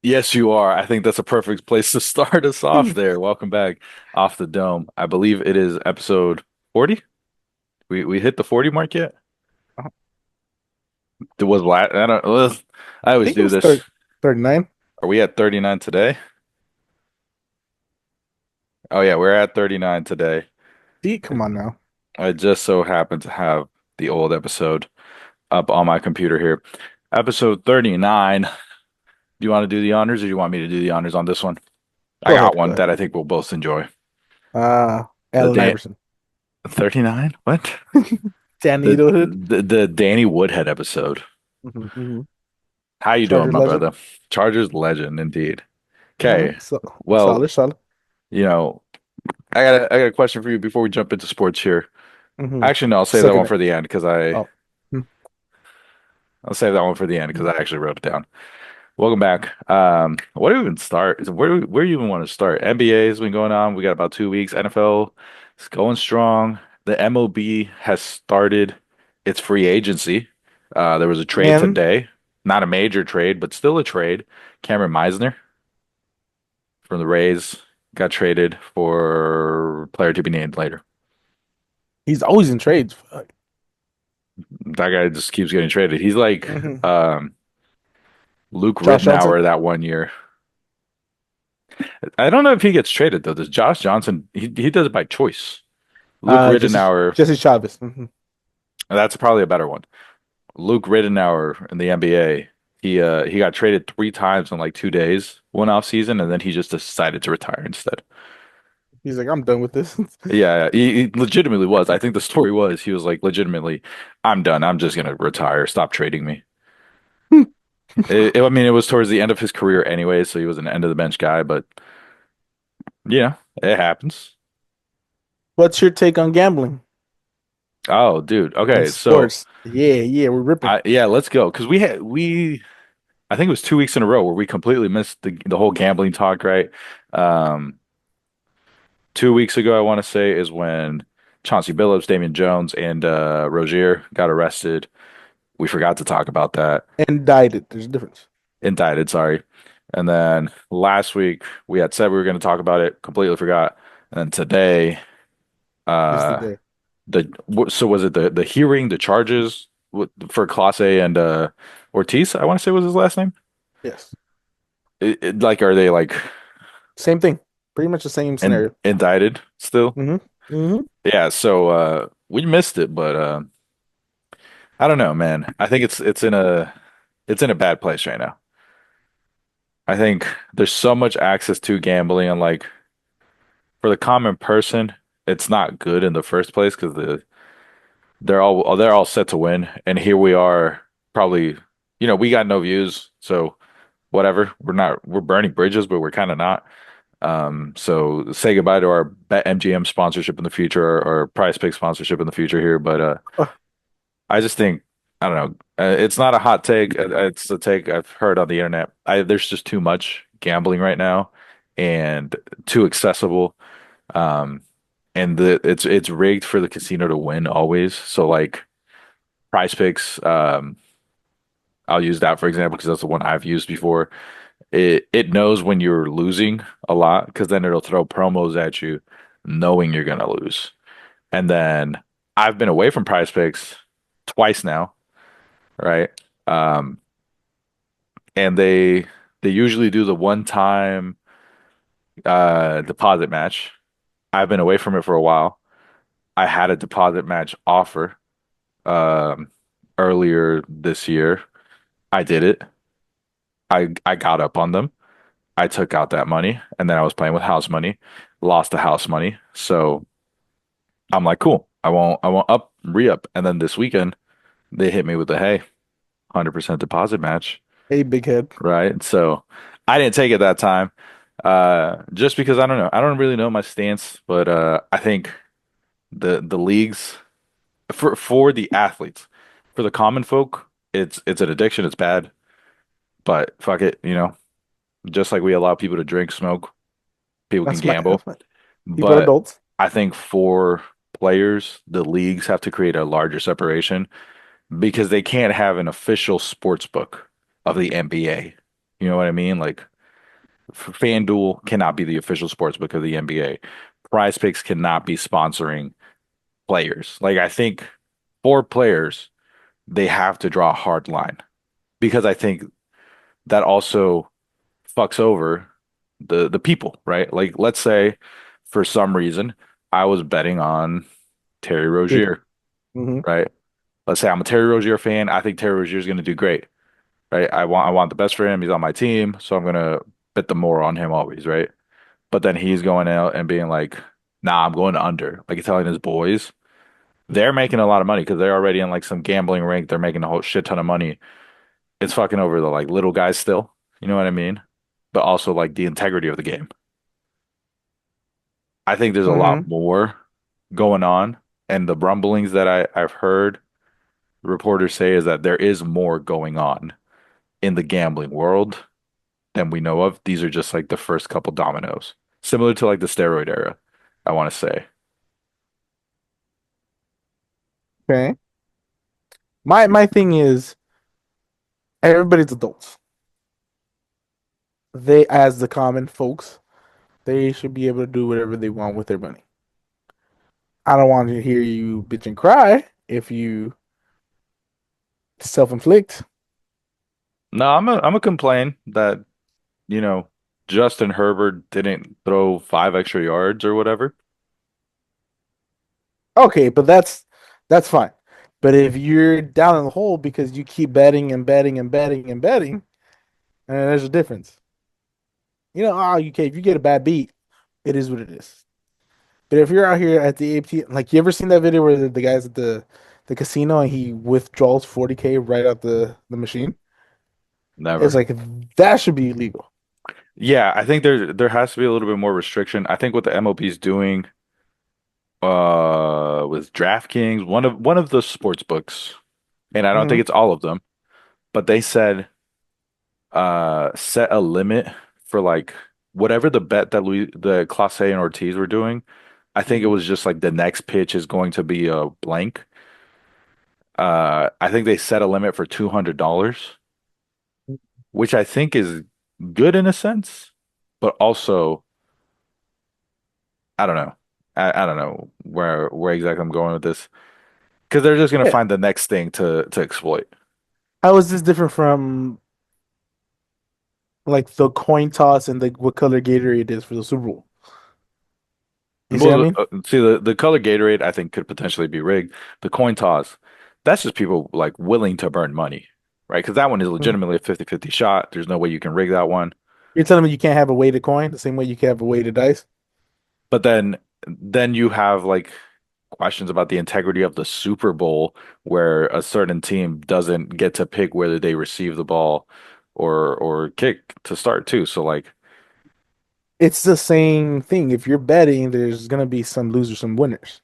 Yes, you are. I think that's a perfect place to start us off there. Welcome back off the dome. I believe it is episode 40. We hit the 40 mark yet? I It was last. I don't. I always think it do was this. 39. Are we at 39 today? Oh yeah, we're at 39 today. See, come on now. I just so happen to have the old episode up on my computer here. Episode 39. Do you want to do the honors or do you want me to do the honors on this one? I Go got ahead, go one ahead. that I think we'll both enjoy. The Allen Dan Iverson. 39? What? Dan The, Needlehead. the Danny Woodhead episode. Hmm. How you doing, Charger my legend. brother? Chargers legend indeed. Okay. So Well, solid, solid. you know, I got a question for you before we jump into sports here. Hmm. Actually, no, I'll save that Second one it. for the end because I Oh. Mm. I'll save that one for the end because I actually wrote it down. Welcome back. What do we even start? Where do you even want to start? NBA has been going on. We got about 2 weeks. NFL is going strong. The MLB has started its free agency. There was a trade And today. Not a major trade, but still a trade. Cameron Meisner from the Rays got traded for player to be named later. he's always in trades. Fuck. That guy just keeps getting traded. He's like Hmm. um, Luke Josh Johnson. Rittenauer that one year. I don't know if he gets traded though. Does Josh Johnson? He does it by choice. Luke Jesse Rittenauer, Jesse Chavez. Hmm. that's probably a better one. Luke Rittenauer in the NBA. He got traded 3 times in like 2 days, one off season, and then he just decided to retire instead. He's like, I'm done with this. Yeah, he legitimately was. I think the story was he was like legitimately, I'm done. I'm just gonna retire. Stop trading me. I mean, it was towards the end of his career anyway, so he was an end of the bench guy. But yeah, it happens. What's your take on gambling Oh, dude. in Okay, so sports? Yeah, yeah, we're ripping. yeah, let's go because we I think it was 2 weeks in a row where we completely missed the whole gambling talk, right? Um, 2 weeks ago, I want to say, is when Chauncey Billups, Damian Jones, and Rozier got arrested. We forgot to talk about that. Indicted. There's a difference. Indicted, sorry. And then last week we had said we were going to talk about it, completely forgot. And then today, It's the uh, day. so was it the hearing, the charges for Clase and Ortiz? I want to say was his last name. Yes. Like, are they like Same thing. Pretty much the same scenario. indicted still? Hmm. Hmm. Yeah. So we missed it, but I don't know, man. I think it's in a bad place right now. I think there's so much access to gambling, and like for the common person, it's not good in the first place because they're all set to win, and here we are, probably, we got no views, so whatever. We're burning bridges, but we're kind of not. So say goodbye to our MGM sponsorship in the future, or Prize Pick sponsorship in the future here. But I just think I don't know. It's not a hot take. It's a take I've heard on the internet. There's just too much gambling right now, and too accessible. Um, and it's rigged for the casino to win always. So like Prize Picks, I'll use that for example because that's the one I've used before. It knows when you're losing a lot because then it'll throw promos at you, knowing you're gonna lose. And then I've been away from Prize Picks twice now, right? Um, and they usually do the one time deposit match. I've been away from it for a while. I had a deposit match offer um earlier this year. I did it. I got up on them. I took out that money and then I was playing with house money, lost the house money. So I'm like, cool. I won't re-up. And then this weekend they hit me with the hey, 100% deposit match. Hey, big head. Right. So I didn't take it that time. Just because I don't know. I don't really know my stance, but I think the leagues for the athletes, for the common folk, it's an addiction, it's bad, but fuck it, just like we allow people to drink, smoke, people can That's gamble. my people are But adults. I think for players, the leagues have to create a larger separation because they can't have an official sports book of the NBA. You know what I mean? Like FanDuel cannot be the official sports book of the NBA. Prize Picks cannot be sponsoring players. Like I think for players, they have to draw a hard line because I think that also fucks over the people, right? Like let's say for some reason I was betting on Terry Good. Rozier, Hmm. right? Let's say I'm a Terry Rozier fan. I think Terry Rozier is going to do great, right? I want the best for him. He's on my team, so I'm going to bet the more on him always, right? But then he's going out and being like, "Nah, I'm going under." Like he's telling his boys, they're making a lot of money because they're already in like some gambling ring. They're making a whole shit ton of money. It's fucking over the like little guys still. You know what I mean? But also like the integrity of the game. I think there's a lot Hmm. more going on, and the rumblings that I've heard reporters say is that there is more going on in the gambling world than we know of. These are just like the first couple dominoes, similar to like the steroid era, I want to say. Okay. My thing is everybody's adults. They, as the common folks, they should be able to do whatever they want with their money. I don't want to hear you bitch and cry if you self-inflict. No, I'm a complain that, you know, Justin Herbert didn't throw 5 extra yards or whatever. Okay, but that's fine. But if you're down in the hole because you keep betting and betting and betting and betting, there's a difference. You can if you get a bad beat, it is what it is. But if you're out here at the AT, like you ever seen that video where the guy's at the casino and he withdraws 40K right out the machine? It's Never. like that should be illegal. Yeah, I think there has to be a little bit more restriction. I think what the MLB is doing with DraftKings, one of the sports books, and I don't think Hmm. it's all of them, but they said set a limit for like whatever the bet that the Clase and Ortiz were doing. I think it Hmm. was just like the next pitch is going to be a blank. I think they set a limit for $200, which I think is good in a sense, but also I don't know. I don't know where exactly I'm going with this because they're just gonna Yeah. find the next thing to exploit. How is this different from like the coin toss and the what color Gatorade is for the Super Bowl? You see what I Well, mean? see the color Gatorade I think could potentially be rigged. The coin toss, that's just people like willing to burn money, right? Because that one is Mhm. legitimately a 50-50 shot. There's no way you can rig that one. You're telling me you can't have a weighted coin the same way you can have a weighted dice? But then you have like questions about the integrity of the Super Bowl where a certain team doesn't get to pick whether they receive the ball or kick to start too. So like It's the same thing. If you're betting, there's gonna be some losers, some winners.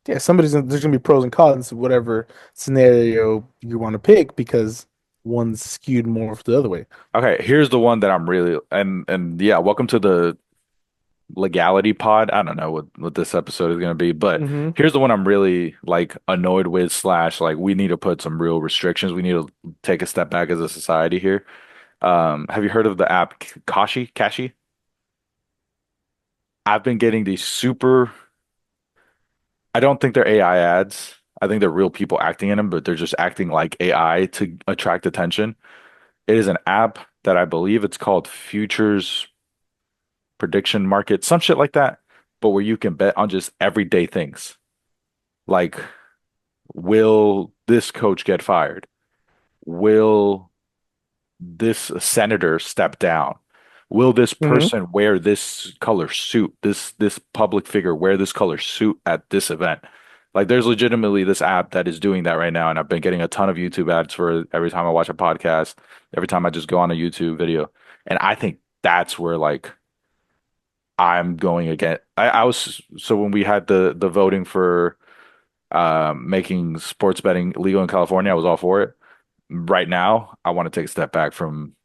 Yeah, there's gonna be pros and cons to whatever scenario you want to pick because one's skewed more the other way. okay, here's the one that I'm really and yeah, welcome to the legality pod. I don't know what this episode is gonna be, but Hmm. here's the one I'm really like annoyed with slash like we need to put some real restrictions. We need to take a step back as a society here. Have you heard of the app Kashi? I've been getting these super, I don't think they're AI ads. I think they're real people acting in them, but they're just acting like AI to attract attention. It is an app that I believe it's called Futures Prediction Market, some shit like that, but where you can bet on just everyday things. Like, will this coach get fired? Will this senator step down? Will this Hmm. person wear this color suit? This public figure wear this color suit at this event? Like there's legitimately this app that is doing that right now, and I've been getting a ton of YouTube ads for every time I watch a podcast, every time I just go on a YouTube video. And I think that's where like I'm going again. I was so when we had the voting for making sports betting legal in California, I was all for it. Right now, I want to take a step back from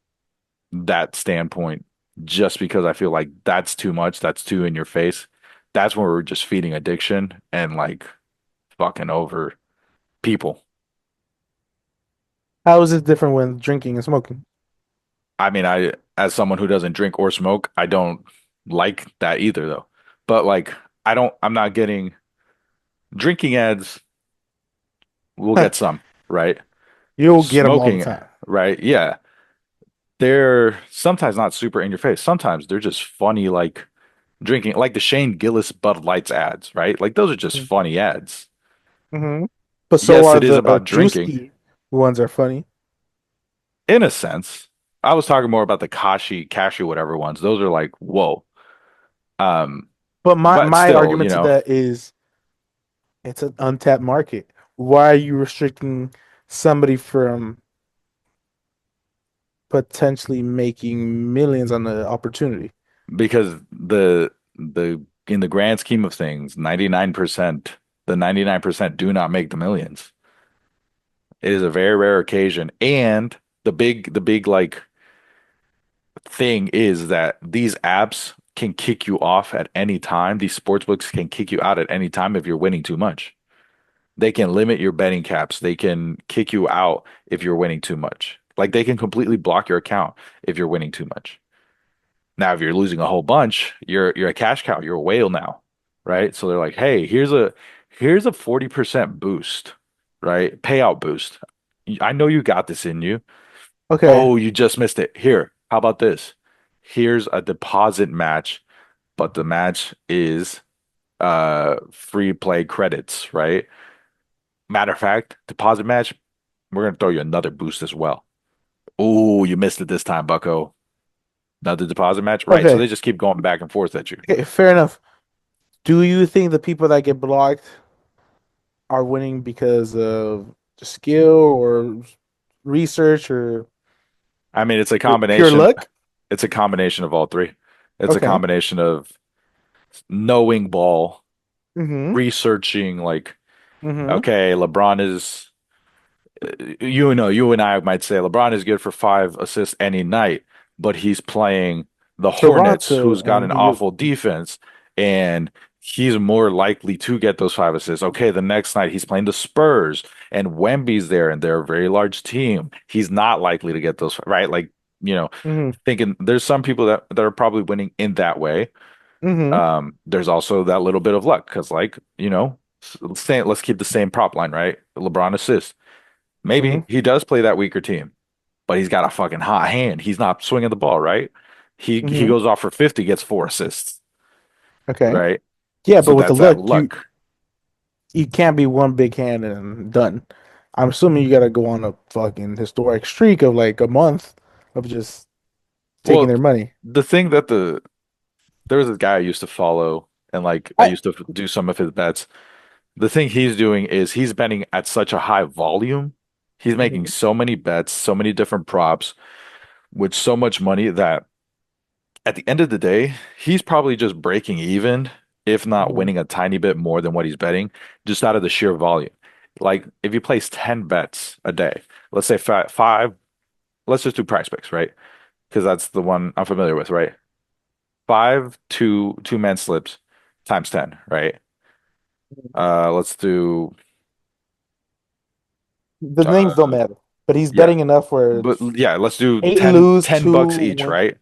that standpoint just because I feel like that's too much. That's too in your face. That's when we're just feeding addiction and like fucking over people. How is it different when drinking and smoking? I mean, I as someone who doesn't drink or smoke, I don't like that either though. But like I'm not getting drinking ads, we'll get some, right? You'll get them all the Smoking, time. right? Yeah. They're sometimes not super in your face. Sometimes they're just funny, like drinking, like the Shane Gillis Bud Lights ads, right? Like those are just funny ads. Mm-hmm. But so Yes, are it is the about drinking Drewski ones are funny. in a sense. I was talking more about the Kashi, whatever ones. Those are like, whoa. Um, But my but my still, argument to that is it's an untapped market. Why are you restricting somebody from potentially making millions on the opportunity? because the in the grand scheme of things, 99%, the 99% do not make the millions. It is a very rare occasion. And the big like thing is that these apps can kick you off at any time. These sports books can kick you out at any time if you're winning too much. They can limit your betting caps. They can kick you out if you're winning too much. Like they can completely block your account if you're winning too much. Now, if you're losing a whole bunch, you're a cash cow. You're a whale now, right? So they're like, hey, here's a 40% boost, right? Payout boost. I know you got this in you. Okay, Oh, you just missed it. Here, how about this? Here's a deposit match, but the match is free play credits, right? Matter of fact, deposit match, we're gonna throw you another boost as well. Oh, you missed it this time, Bucko. Another deposit match, right? So okay, they just keep going back and forth at you okay. Fair enough. Do you think the people that get blocked are winning because of skill or research or I mean, it's a pure combination. luck? It's a combination of all three. It's a Okay. combination of knowing ball, Mm-hmm. researching like, Mm-hmm. okay, LeBron is, you and I might say LeBron is good for 5 assists any night, but he's playing the Hornets, Toronto who's got and an he awful defense, and he's more likely to get those 5 assists. Okay, the next night he's playing the Spurs, and Wemby's there, and they're a very large team. He's not likely to get those, right? Like, you know, mm-hmm. thinking there's some people that are probably winning in that way. Mm-hmm. There's also that little bit of luck because, like, let's keep the same prop line, right? LeBron assists. Mm-hmm. Maybe he does play that weaker team, but he's got a fucking hot hand. He's not swinging the ball, right? He Mm-hmm. goes off for 50, gets 4 assists, Okay. right? Yeah, So but with the that's that luck, luck. you can't be one big hand and done. I'm assuming you gotta go on a fucking historic streak of like a month of just taking Well, their money. the thing that there was this guy I used to follow, and like I I used to do some of his bets. The thing he's doing is he's betting at such a high volume. He's making Mhm. so many bets, so many different props with so much money that at the end of the day, he's probably just breaking even, if not Mhm. winning a tiny bit more than what he's betting, just out of the sheer volume. Like if you place 10 bets a day, let's say five, let's just do price picks, right? Because that's the one I'm familiar with, right? Five two-man slips times 10, right? Let's do The names don't uh matter, but he's yeah. betting enough where But it's yeah, let's do eight 10 lose, 10 two bucks each, win. right?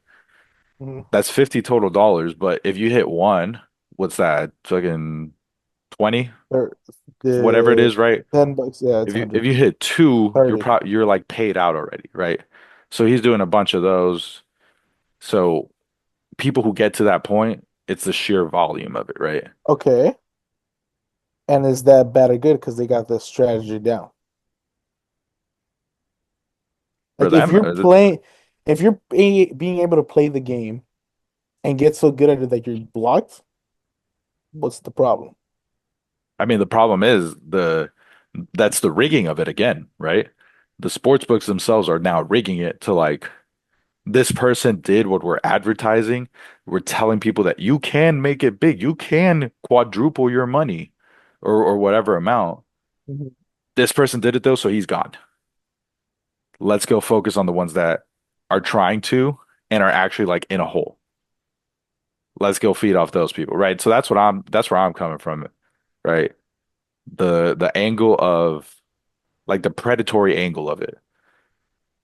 Mhm. That's 50 total dollars, but if you hit one, what's that? Fucking 20, Or whatever it the is, right? $10, yeah, it's If 100. you hit two, 30. you're like paid out already, right? So he's doing a bunch of those. So people who get to that point, it's the sheer volume of it, right? Okay. And is that bad or good because they got the strategy down? For Like if them, you're playing, if you're being able to play the game and get so good at it that you're blocked, what's the problem? I mean, the problem is that's the rigging of it again, right? The sports books themselves are now rigging it to like this person did what we're advertising. We're telling people that you can make it big. You can quadruple your money or whatever amount. Mhm. This person did it though, so he's gone. Let's go focus on the ones that are trying to and are actually like in a hole. Let's go feed off those people, right? So that's where I'm coming from, right? The angle of like the predatory angle of it.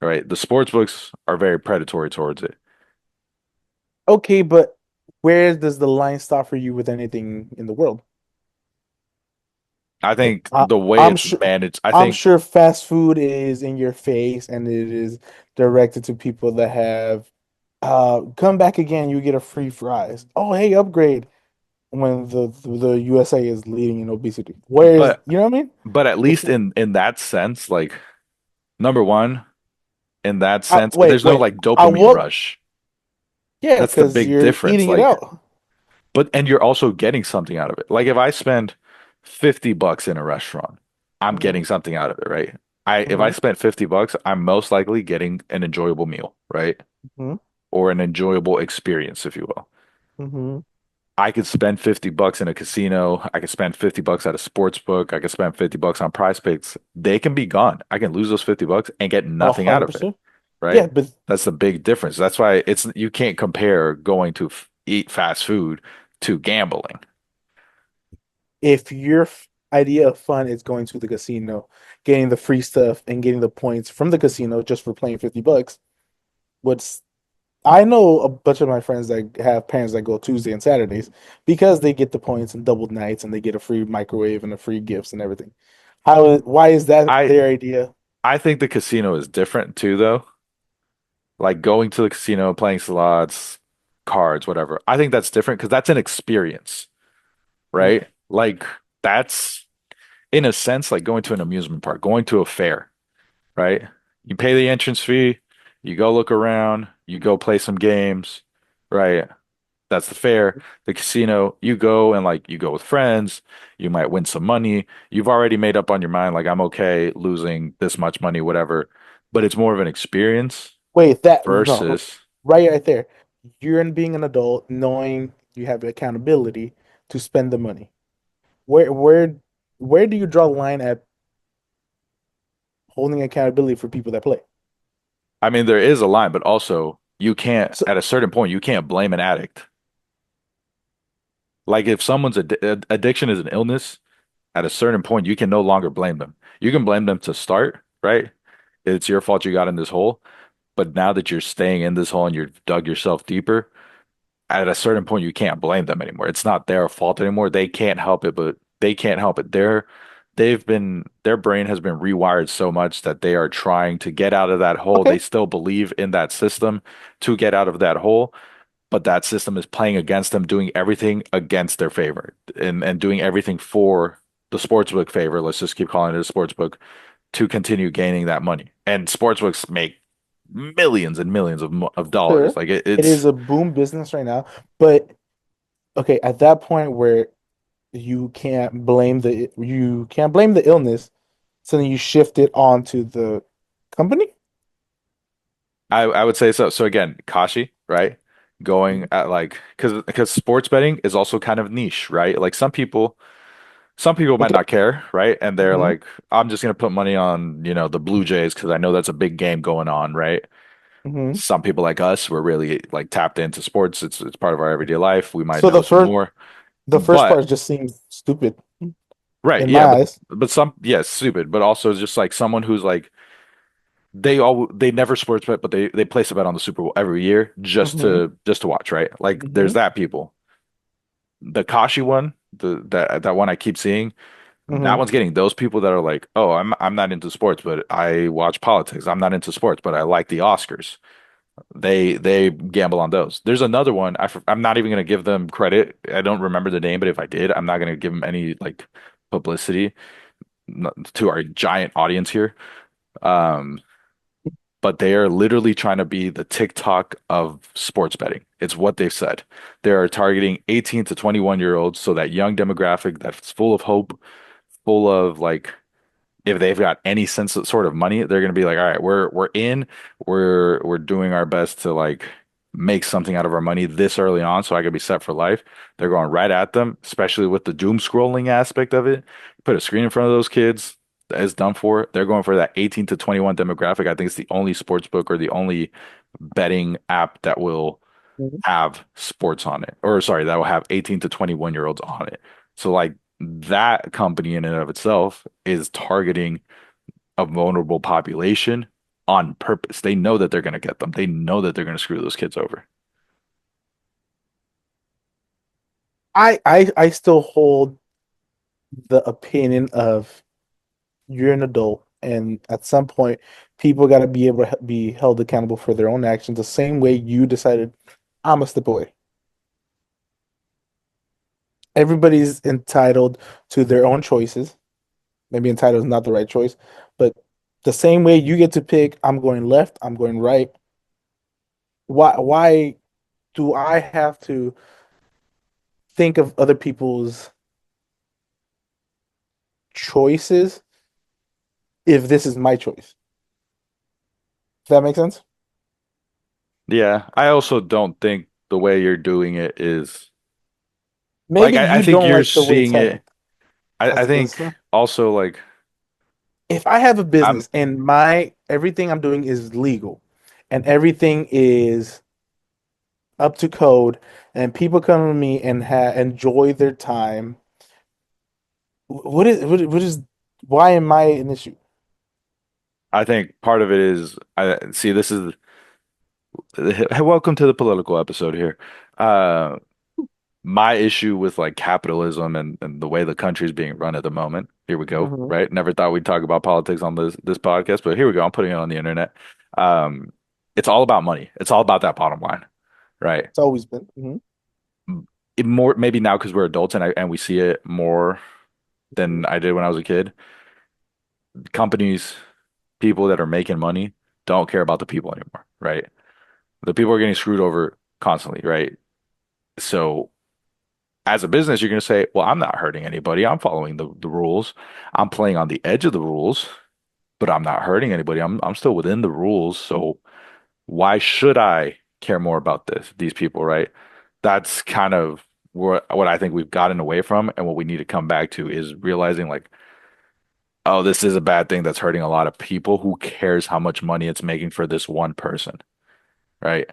right? The sports books are very predatory towards it. Okay, but where does the line stop for you with anything in the world? I Like think the way I'm it's sure managed, I I'm think, sure fast food is in your face and it is directed to people that have come back again, you get a free fries. Oh, hey, upgrade when the USA is leading in obesity. Whereas, but you know what I mean? but at If least in that sense, like number one, in that I sense, wait, there's no wait. like I dopamine will, rush. yeah, That's the because big you're difference. eating it Like, out. but and you're also getting something out of it. Like if I spend $50 in a restaurant, I'm Hmm. getting something out of it, right? I if I Hmm. spent $50, I'm most likely getting an enjoyable meal, right? Hmm. Or an enjoyable experience, if you will. Hmm. I could spend $50 in a casino. I could spend $50 at a sports book. I could spend $50 on prize picks. They can be gone. I can lose those $50 and get nothing out of it, 100%. right? Yeah, but That's the big difference. That's why it's you can't compare going to f eat fast food to gambling. if your idea of fun is going to the casino, getting the free stuff and getting the points from the casino just for playing $50, what's I know a bunch of my friends that have parents that go Tuesday and Saturdays because they get the points and double nights and they get a free microwave and a free gifts and everything. Why is that I their idea? I think the casino is different too, though. Like going to the casino, playing slots, cards, whatever. I think that's different because that's an experience, right? Okay. Like that's in a sense like going to an amusement park, going to a fair, right? You pay the entrance fee, you go look around, you go play some games, right? That's the fair. The casino, you go and like you go with friends, you might win some money. You've already made up on your mind, like I'm okay losing this much money, whatever. But it's more of an experience Wait, that no, versus right there. You're in being an adult, knowing you have accountability to spend the money. Where where where do you draw the line at holding accountability for people that play? I mean, there is a line, but also you can't, So at a certain point, you can't blame an addict. Like if someone's addiction is an illness, at a certain point, you can no longer blame them. You can blame them to start, right? It's your fault you got in this hole. But now that you're staying in this hole and you've dug yourself deeper, at a certain point, you can't blame them anymore. It's not their fault anymore. They can't help it, but they can't help it. Their brain has been rewired so much that they are trying to get out of that hole. They okay, still believe in that system to get out of that hole, but that system is playing against them, doing everything against their favor and doing everything for the sportsbook favor. Let's just keep calling it a sportsbook to continue gaining that money. And sportsbooks make millions and millions of dollars. sure. Like It it's is a boom business right now, but okay, at that point where you can't blame the illness, so then you shift it onto the company. I would say so. So again, Kashi, right? Going at like because sports betting is also kind of niche, right? Like some people might Okay. not care, right? And they're Hmm. like, I'm just gonna put money on, the Blue Jays because I know that's a big game going on, right? Hmm. Some people like us, we're really like tapped into sports. It's part of our everyday life. We might So know some more. the first But part just seems stupid right, in my yeah, but eyes. some yeah, stupid, but also just like someone who's like they never sports bet, but they place a bet on the Super Bowl every year Hmm. just to watch, right? Like there's Hmm. that people. The Kashi one, that one I keep seeing, that Hmm. one's getting those people that are like, "Oh, I'm not into sports, but I watch politics. I'm not into sports, but I like the Oscars." They gamble on those. There's another one. I'm not even gonna give them credit. I don't remember the name, but if I did, I'm not gonna give them any like publicity to our giant audience here. Um, but they are literally trying to be the TikTok of sports betting. It's what they've said. They are targeting 18 to 21-year-olds, so that young demographic that's full of hope, full of like if they've got any sense of sort of money, they're gonna be like, all right, we're in, we're doing our best to like make something out of our money this early on, so I could be set for life. They're going right at them, especially with the doom scrolling aspect of it. Put a screen in front of those kids, it's done for. They're going for that 18 to 21 demographic. I think it's the only sports book or the only betting app that will have sports on it, or sorry, that will have 18 to 21-year-olds on it. So like that company in and of itself is targeting a vulnerable population on purpose. They know that they're going to get them. They know that they're going to screw those kids over. I still hold the opinion of you're an adult, and at some point, people got to be able to be held accountable for their own actions. The same way you decided, I'm gonna step away. Everybody's entitled to their own choices. Maybe entitled is not the right choice, but the same way you get to pick, I'm going left, I'm going right. Why do I have to think of other people's choices if this is my choice? Does that make sense? Yeah, I also don't think the way you're doing it is like Maybe I you think don't you're like the way it's seeing heading it. I as a think businessman. also like If I have a I'm business and my everything I'm doing is legal and everything is up to code and people come to me and enjoy their time, what is why am I an issue? I think part of it is I see this is welcome to the political episode here. Uh my issue with like capitalism and the way the country is being run at the moment. Here we go, Hmm. right? Never thought we'd talk about politics on this podcast, but here we go. I'm putting it on the internet. Um, it's all about money. It's all about that bottom line, right? It's always been. Hmm. It more maybe now because we're adults and we see it more than I did when I was a kid. Companies, people that are making money don't care about the people anymore, right? The people are getting screwed over constantly, right? So as a business, you're going to say, well, I'm not hurting anybody. I'm following the rules. I'm playing on the edge of the rules, but I'm not hurting anybody. I'm still within the rules. So why should I care more about these people, right? That's kind of what I think we've gotten away from and what we need to come back to is realizing like, oh, this is a bad thing that's hurting a lot of people. Who cares how much money it's making for this one person, right?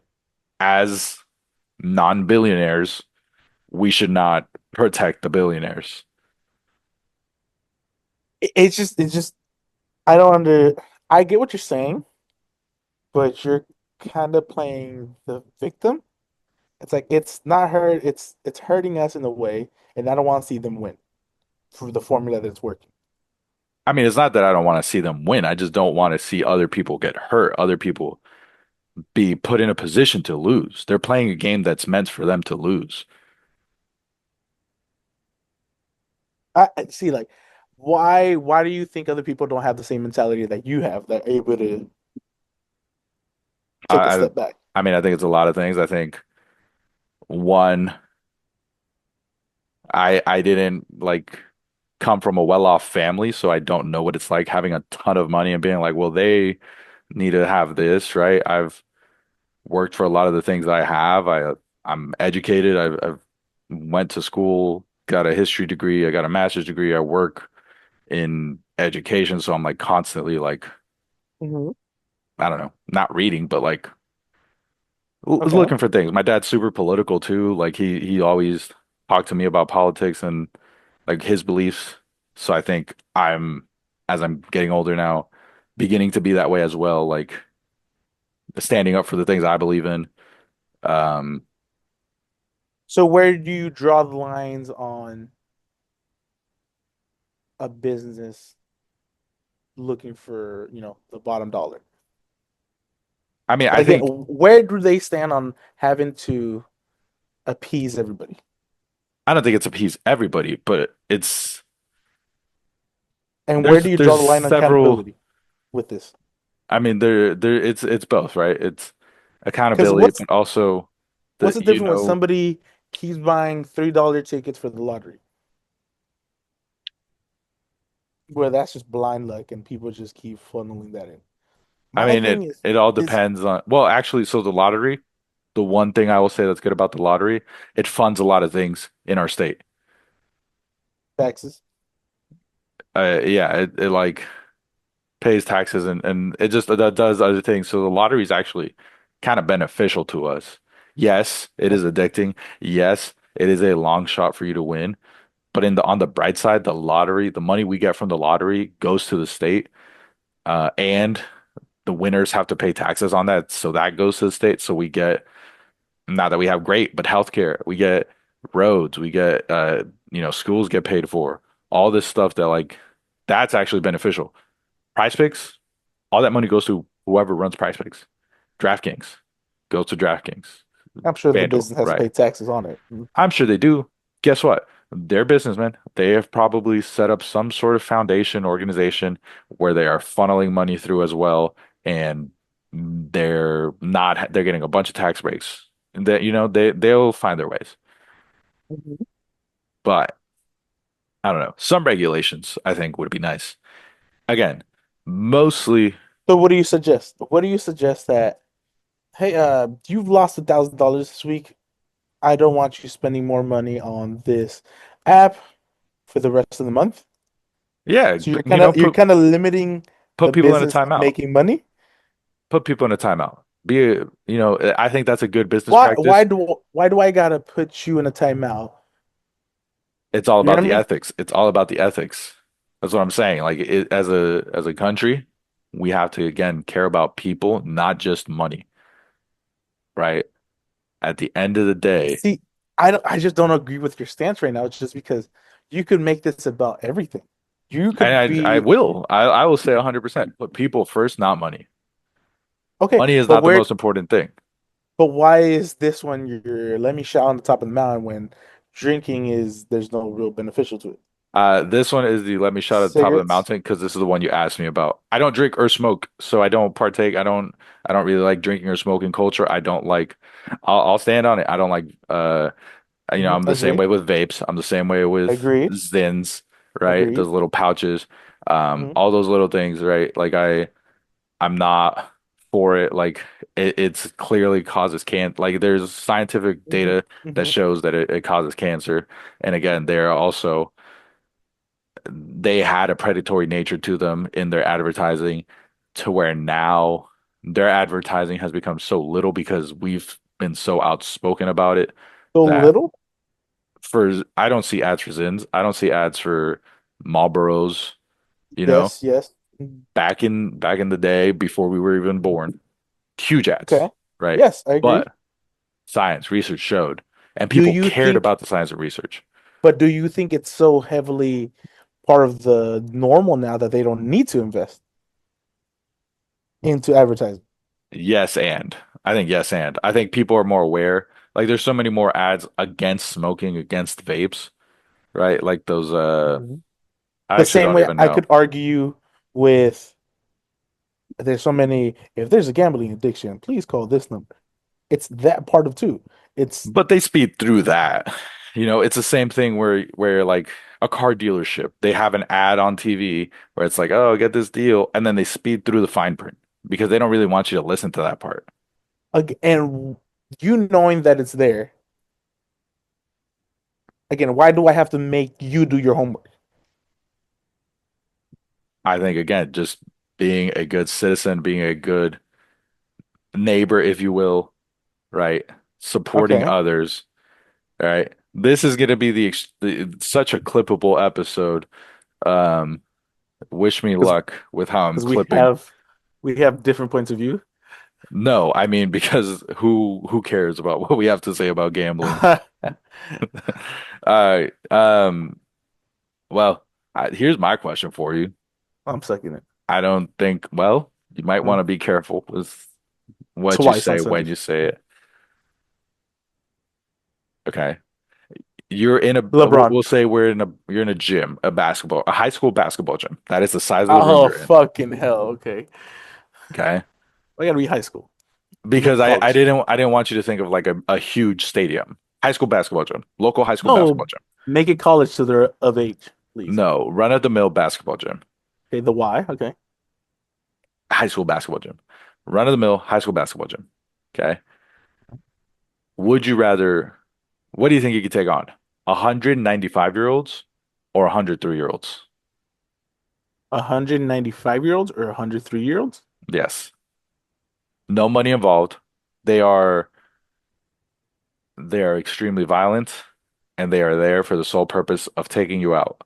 As non-billionaires, we should not protect the billionaires. It's just I don't under I get what you're saying, but you're kind of playing the victim. It's like it's not hurt, it's hurting us in a way, and I don't want to see them win for the formula that's working. I mean, it's not that I don't want to see them win. I just don't want to see other people get hurt, other people be put in a position to lose. They're playing a game that's meant for them to lose. I see, like, why do you think other people don't have the same mentality that you have that are able to take a I, I, step back? I mean, I think it's a lot of things. I think one, I didn't like come from a well-off family, so I don't know what it's like having a ton of money and being like, well, they need to have this, right? I've worked for a lot of the things I have. I'm educated. I've went to school, got a history degree, I got a master's degree. I work in education, so I'm like constantly like Hmm. I don't know, not reading, but like Okay. looking for things. My dad's super political too. Like he always talked to me about politics and like his beliefs. So I think as I'm getting older now, beginning to be that way as well, like standing up for the things I believe in. Um, So where do you draw the lines on a business looking for, the bottom dollar? I mean, I Again, think where do they stand on having to appease everybody? I don't think it's appease everybody, but it's And where do you there's draw the line on several. accountability with this? I mean, there it's both, right? It's Because accountability, what's but also what's that the difference when . somebody keeps buying $3 tickets for the lottery, where that's just blind luck and people just keep funneling that in? I My mean, thing is it all is depends on, well, actually, so the lottery, the one thing I will say that's good about the lottery, it funds a lot of things in our state. taxes. Yeah, it like pays taxes and it just that does other things. So the lottery is actually kind of beneficial to us. Yes, it is Okay. addicting. Yes, it is a long shot for you to win. But on the bright side, the lottery, the money we get from the lottery goes to the state, and the winners have to pay taxes on that, so that goes to the state. So we get not that we have great, but healthcare, we get roads, we get schools get paid for, all this stuff that like that's actually beneficial. Price Picks, all that money goes to whoever runs Price Picks. DraftKings goes to DraftKings. I'm sure the FanDuel, business has to right? pay taxes on it. Mhm. I'm sure they do. Guess what? They're businessmen. They have probably set up some sort of foundation organization where they are funneling money through as well, and they're getting a bunch of tax breaks. That they'll find their ways. Mhm. But I don't know. Some regulations I think would be nice. Again, mostly So what do you suggest? What do you suggest that, hey, you've lost $1,000 this week. I don't want you spending more money on this app for the rest of the month. yeah, So you're kind of limiting put the people in a business from timeout. making money. Put people in a timeout. I think that's a good business Why practice. do I gotta put you in a timeout? It's all You know about what I the mean? ethics. It's all about the ethics. That's what I'm saying. Like as a country, we have to again care about people, not just money, right? At the end of the day, See, I just don't agree with your stance right now. It's just because you could make this about everything. You could and I be will. I will say 100%. Put people first, not money. okay, Money is but not the where most important thing. but why is this one your let me shout on the top of the mountain when drinking is there's no real beneficial to it? This one is the let me shout at the top of the Cigarettes? mountain because this is the one you asked me about. I don't drink or smoke, so I don't partake. I don't really like drinking or smoking culture. I don't like I'll stand on it. I don't like I'm the same Agree. way with vapes. I'm the same way with Agreed. Zins, right? Those Agreed. little pouches, Mhm. all those little things, right? Like I'm not for it. Like it's clearly causes like there's scientific Mhm. data that Mhm. shows that it causes cancer. And again, they had a predatory nature to them in their advertising to where now their advertising has become so little because we've been so outspoken about it So that little? I don't see ads for Zins. I don't see ads for Marlboros, you know, Yes, yes. Mhm. back in the day before we were even born. Huge ads, Okay. right? Yes, I agree. But science, research showed, and Do people you cared think, about the science and research. but do you think it's so heavily part of the normal now that they don't need to invest into advertising? Yes, and I think yes, and I think people are more aware. Like there's so many more ads against smoking, against vapes, right? Like those Mhm. I The actually same don't way even I know. could argue with there's so many, if there's a gambling addiction, please call this number. It's that part of too. It's But they speed through that. It's the same thing where like a car dealership, they have an ad on TV where it's like, "Oh, get this deal," and then they speed through the fine print because they don't really want you to listen to that part. and you knowing that it's there. Again, why do I have to make you do your homework? I think again, just being a good citizen, being a good neighbor, if you will, right? Supporting Okay, others, right? This is going to be such a clippable episode. Um, wish me because luck with how I'm because clipping. we have different points of view. No, I mean because who cares about what we have to say about gambling? All right. Well, here's my question for you. I'm sucking it. I don't think, well, you might Uh, want to be careful with what you Twice on say when you Sundays. say it. Okay. You're in a we'll, LeBron. we'll say you're in a gym, a high school basketball gym. That is the size of the room Oh you're in. fucking hell. Okay. Okay. I gotta be high school. Don't make Because it I college. didn't want you to think of like a huge stadium. High school basketball gym. Local high school basketball No, gym. make it college to their of age, please. No, run of the mill basketball gym. Okay, the why. Okay. High school basketball gym. Run of the mill high school basketball gym. Okay. Would you rather, what do you think you could take on? 195-year-olds or 103-year-olds? 195-year-olds or 103-year-olds? Yes. No money involved. They are they are extremely violent and they are there for the sole purpose of taking you out.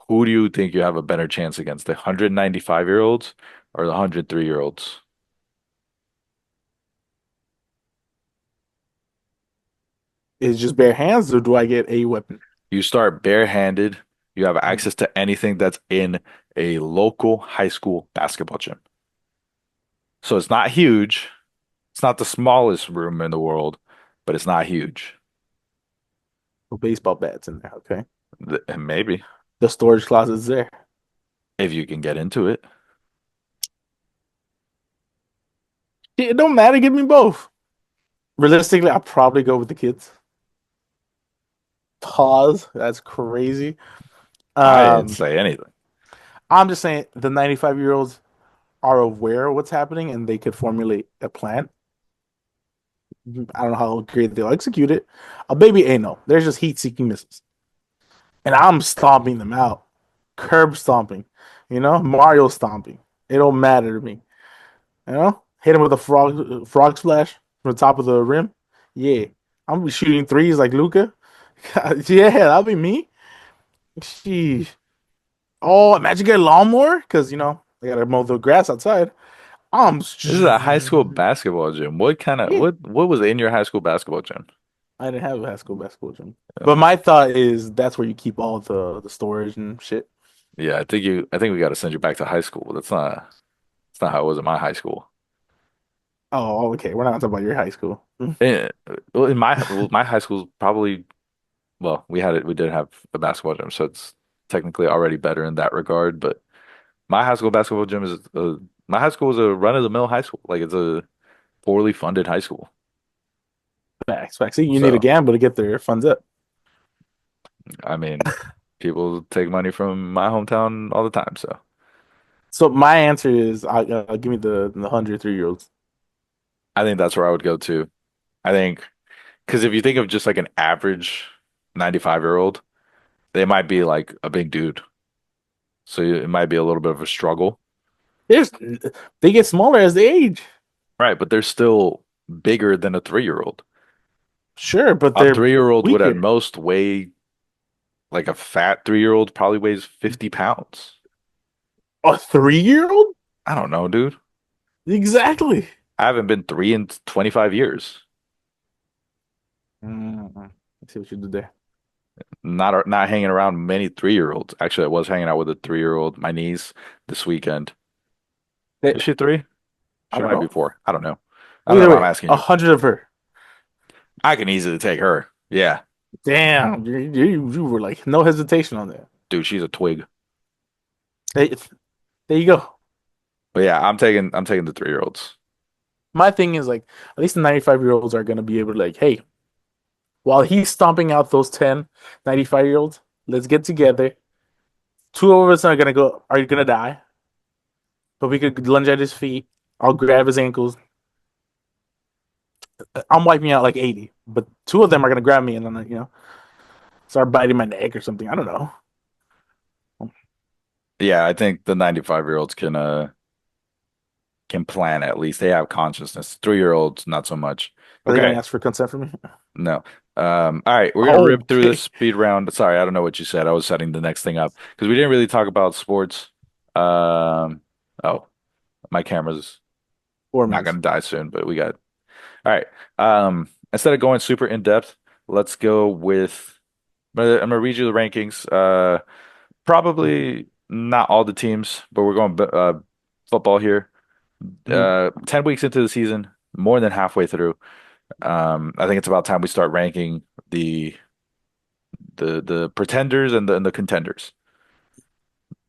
Who do you think you have a better chance against, the 195-year-olds or the 103-year-olds? Is just bare hands, or do I get a weapon? You start barehanded. You have Hmm. access to anything that's in a local high school basketball gym. So it's not huge. It's not the smallest room in the world, but it's not huge. No baseball bats in there. Okay. Maybe The storage closet's there. if you can get into it. It don't matter. Give me both. Realistically, I'll probably go with the kids. Pause. That's crazy. I didn't Um, say anything. I'm just saying the 95-year-olds are aware of what's happening and they could formulate a plan. I don't know how great they'll execute it. A baby ain't no. They're just heat-seeking missiles, and I'm stomping them out, curb stomping, Mario stomping. It don't matter to me, Hit him with a frog splash from the top of the rim. Yeah, I'm gonna be shooting threes like Luca. Yeah, that'll be me. Sheesh. Oh, imagine getting a lawnmower because they gotta mow the grass outside. I'm This is a high school basketball gym. What kind of yeah. what was in your high school basketball gym? I didn't have a high school basketball gym, but Oh, my thought is that's where you keep all the storage and shit. yeah, I think we got to send you back to high school. That's not how it was in my high school. Oh, okay. We're not talking about your high school. Eh, well, my high school's probably well, we did have a basketball gym, so it's technically already better in that regard. But my high school basketball gym is my high school is a run-of-the-mill high school. Like it's a poorly funded high school. Facts, facts. See, you need a So gamble to get their funds up. I mean, people take money from my hometown all the time. So So my answer is, give me the 103-year-olds. I think that's where I would go to. I think because if you think of just like an average 95-year-old, they might be like a big dude. So it might be a little bit of a struggle. There's they get smaller as they age. Right, but they're still bigger than a 3-year-old. Sure, but A they're 3-year-old would at weaker. most weigh like a fat 3-year-old probably weighs 50 pounds. A 3-year-old? I don't know, dude. Exactly. I haven't been three in 25 years. I see what you did there. Not hanging around many 3-year-olds. Actually, I was hanging out with a 3-year-old, my niece, this weekend. They, Is she 3? I She don't might be know. 4. I don't know. I don't know Either why I'm way, asking a you. hundred of her. I can easily take her. Yeah. Damn, you were like no hesitation on that. Dude, she's a twig. Hey, there you go. But yeah, I'm taking the 3-year-olds. My thing is like, at least the 95-year-olds are gonna be able to like, hey, while he's stomping out those 10 95-year-olds, let's get together. Two of us are gonna die, but we could lunge at his feet. I'll grab his ankles. I'm wiping out like 80, but two of them are gonna grab me and then start biting my neck or something. I don't know. Yeah, I think the 95-year-olds can plan at least. They have consciousness. 3-year-olds, not so much. Are they gonna Okay. ask for consent from me? No. All right, we're gonna rip through this Okay. speed round. Sorry, I don't know what you said. I was setting the next thing up because we didn't really talk about sports. Oh, my camera's not4 minutes. gonna die soon, but we got all right. Instead of going super in depth, let's go with I'm gonna read you the rankings. Probably not all the teams, but we're going football here. Mhm. 10 weeks into the season, more than halfway through. I think it's about time we start ranking the the pretenders and the contenders.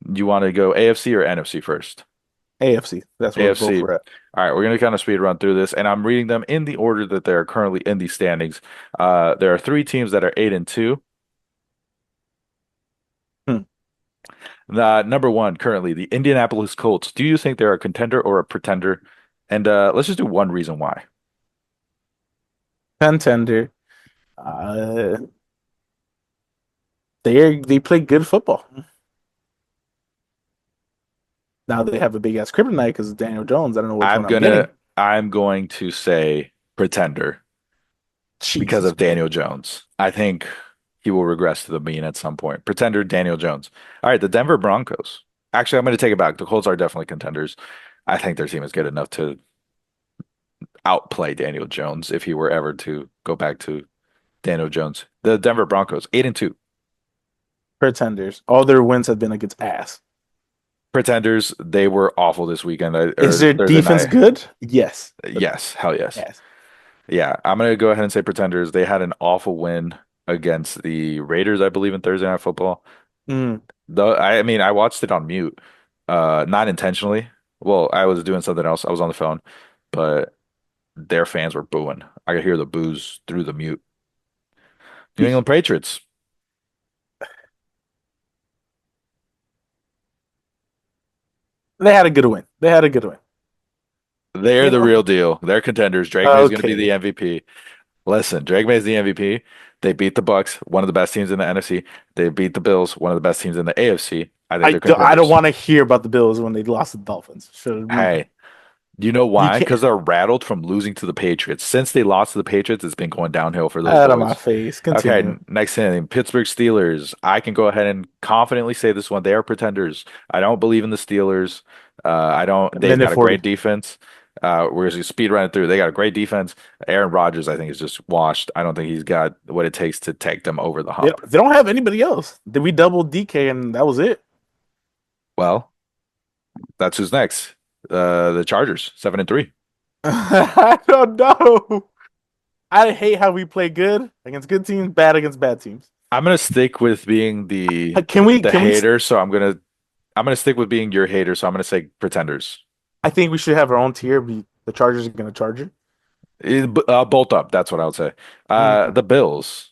You want to go AFC or NFC first? AFC. That's where both AFC. were at. All right, we're going to kind of speed run through this, and I'm reading them in the order that they're currently in the standings. There are three teams that are 8-2. Hmm. Number one, currently, the Indianapolis Colts. Do you think they're a contender or a pretender? And let's just do one reason why. Contender. Uh, they play good football. Now they have a big ass kryptonite because Daniel Jones. I don't know which one I'm getting. I'm going to say pretender because Jesus of Christ. Daniel Jones. I think. he will regress to the mean at some point. Pretender Daniel Jones. All right, the Denver Broncos. Actually, I'm going to take it back. The Colts are definitely contenders. I think their team is good enough to outplay Daniel Jones if he were ever to go back to Daniel Jones. The Denver Broncos, 8-2. Pretenders. All their wins have been against ass. Pretenders, they were awful this weekend Is or their Thursday defense night. good? Yes, but Yes, hell yes. ass. Yeah, I'm gonna go ahead and say Pretenders. They had an awful win against the Raiders, I believe, in Thursday Night Football. Mm. Though I mean, I watched it on mute, not intentionally. Well, I was doing something else. I was on the phone, but their fans were booing. I could hear the boos through the mute. New England Patriots. They had a good win. They had a good win. They're You the know? real deal. They're contenders. Drake May is going to be the Okay. MVP. Listen, Drake May is the MVP. They beat the Bucks, one of the best teams in the NFC. They beat the Bills, one of the best teams in the AFC. I think they're I don't contenders. want to hear about the Bills when they lost to the Dolphins. Should move on. Hey, you know You why? can't Because they're rattled from losing to the Patriots. Since they lost to the Patriots, it's been going downhill for those out of my boys. face. Okay, Continue. next thing, Pittsburgh Steelers. I can go ahead and confidently say this one. They are pretenders. I don't believe in the Steelers. I don't. A They've minute got a 40. great defense. We're just speed running through. They got a great defense. Aaron Rodgers, I think, is just washed. I don't think he's got what it takes to take them over the hump. They don't have anybody else. Did we double DK and that was it? Well, that's who's next. The Chargers, 7-3. I don't know. I hate how we play good against good teams, bad against bad teams. I'm gonna stick with being the Can we? the Can we? hater, so I'm gonna stick with being your hater, so I'm gonna say pretenders. I think we should have our own tier. Be the Chargers are going to charge it. Bolt up, that's what I would say. Mm, The Bills,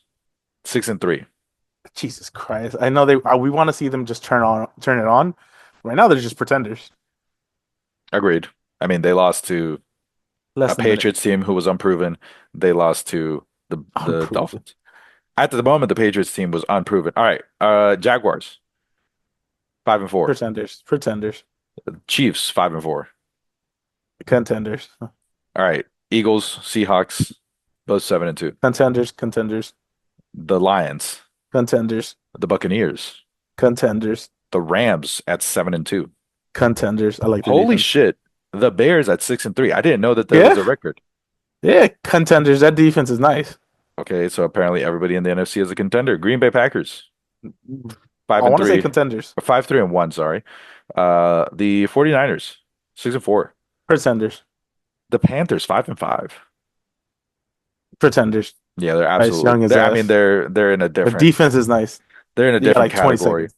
6-3. Jesus Christ! I know they. We want to see them just turn it on. Right now, they're just pretenders. Agreed. I mean, they lost to Less a than a minute. Patriots team who was unproven. They lost to the Unproven. Dolphins. At the moment, the Patriots team was unproven. All right. Jaguars, 5-4. Pretenders. Pretenders. Chiefs, 5-4. Contenders. All right. Eagles, Seahawks, both 7-2. Contenders. Contenders. The Lions, Contenders. the Buccaneers, Contenders. the Rams at 7-2. Contenders. I like their Holy defense. shit. The Bears at 6-3. I didn't know that that was Yeah. a record. Yeah. Contenders. That defense is nice. Okay, so apparently everybody in the NFC is a contender. Green Bay Packers, five I and want to say three, contenders. 5-3-1, sorry. The 49ers, 6-4. Pretenders. The Panthers, 5-5. Pretenders. Yeah, they're Nice. absolutely Young as they're I mean ass. they're in a But different defense is nice. they're in a You got different like 20 category. seconds.